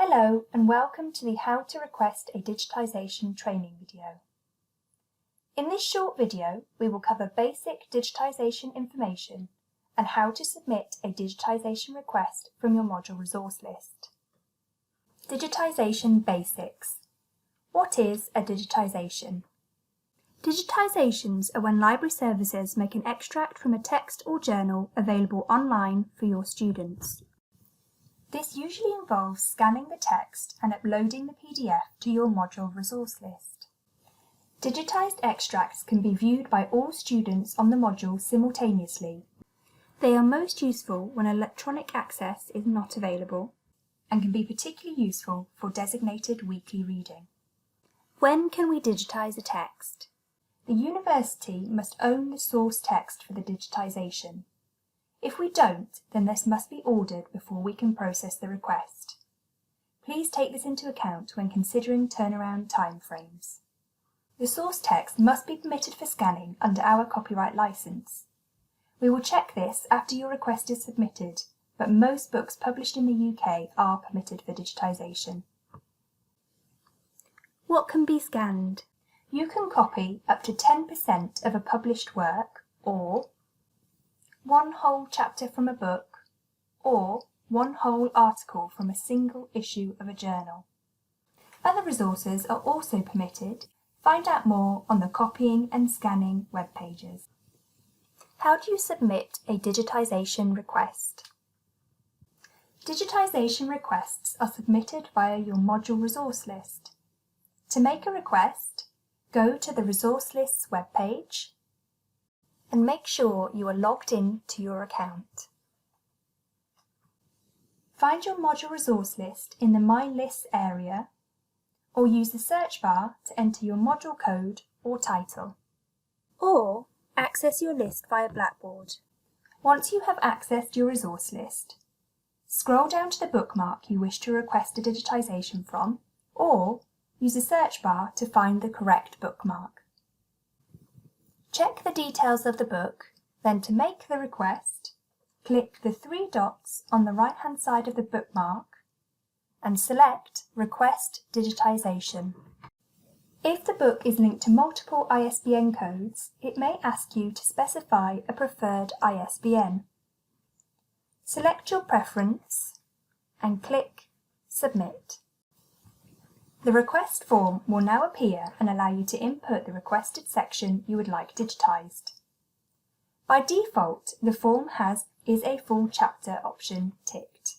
Hello and welcome to the How to Request a Digitisation training video. In this short video, we will cover basic digitisation information and how to submit a digitisation request from your module resource list. Digitisation Basics. What is a digitisation? Digitisations are when library services make an extract from a text or journal available online for your students. This usually involves scanning the text and uploading the PDF to your module resource list. Digitised extracts can be viewed by all students on the module simultaneously. They are most useful when electronic access is not available and can be particularly useful for designated weekly reading. When can we digitise a text? The university must own the source text for the digitisation. If we don't, then this must be ordered before we can process the request. Please take this into account when considering turnaround timeframes. The source text must be permitted for scanning under our copyright licence. We will check this after your request is submitted, but most books published in the UK are permitted for digitisation. What can be scanned? You can copy up to 10% of a published work, or one whole chapter from a book, or one whole article from a single issue of a journal. Other resources are also permitted. Find out more on the copying and scanning web pages. How do you submit a digitisation request? Digitisation requests are submitted via your module resource list. To make a request, go to the resource list's webpage and make sure you are logged in to your account. Find your module resource list in the My Lists area or use the search bar to enter your module code or title. Or access your list via Blackboard. Once you have accessed your resource list, scroll down to the bookmark you wish to request a digitisation from, or use the search bar to find the correct bookmark. Check the details of the book, then to make the request, click the three dots on the right-hand side of the bookmark and select Request Digitisation. If the book is linked to multiple ISBN codes, it may ask you to specify a preferred ISBN. Select your preference and click Submit. The request form will now appear and allow you to input the requested section you would like digitised. By default, the form is a full chapter option ticked.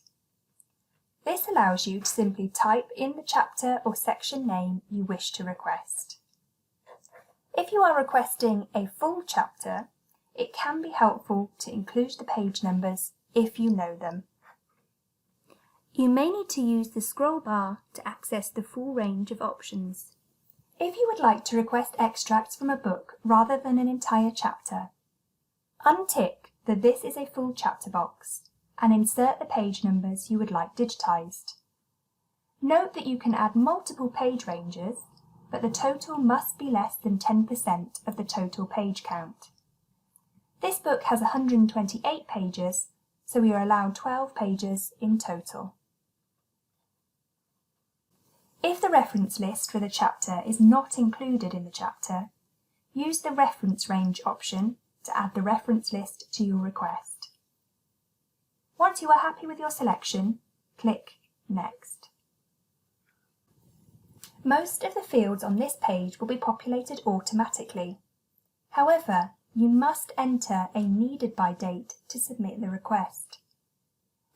This allows you to simply type in the chapter or section name you wish to request. If you are requesting a full chapter, it can be helpful to include the page numbers if you know them. You may need to use the scroll bar to access the full range of options. If you would like to request extracts from a book rather than an entire chapter, untick the This is a full chapter box and insert the page numbers you would like digitised. Note that you can add multiple page ranges, but the total must be less than 10% of the total page count. This book has 128 pages, so we are allowed 12 pages in total. If the reference list for the chapter is not included in the chapter, use the reference range option to add the reference list to your request. Once you are happy with your selection, click Next. Most of the fields on this page will be populated automatically. However, you must enter a needed by date to submit the request.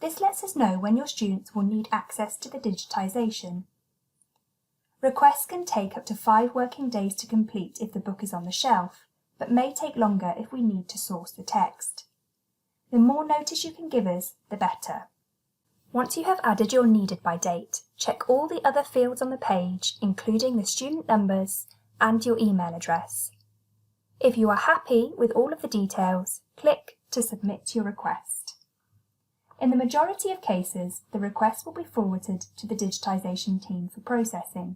This lets us know when your students will need access to the digitisation. Requests can take up to 5 working days to complete if the book is on the shelf, but may take longer if we need to source the text. The more notice you can give us, the better. Once you have added your needed by date, check all the other fields on the page, including the student numbers and your email address. If you are happy with all of the details, click to submit your request. In the majority of cases, the request will be forwarded to the digitisation team for processing.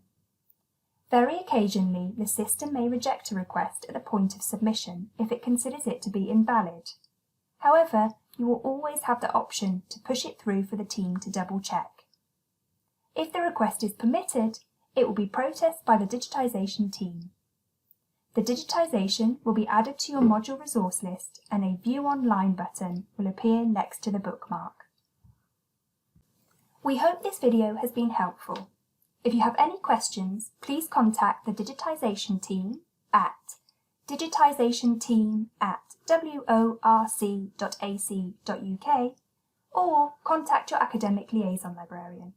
Very occasionally, the system may reject a request at the point of submission if it considers it to be invalid. However, you will always have the option to push it through for the team to double check. If the request is permitted, it will be processed by the digitisation team. The digitisation will be added to your module resource list and a View Online button will appear next to the bookmark. We hope this video has been helpful. If you have any questions, please contact the digitisation team at digitisationteam@worc.ac.uk or contact your academic liaison librarian.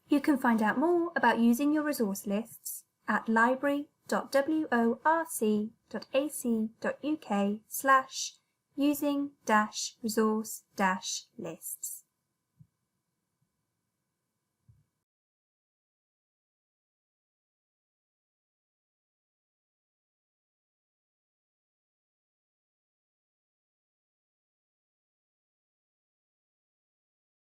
You can find out more about using your resource lists at library.worc.ac.uk/using-resource-lists.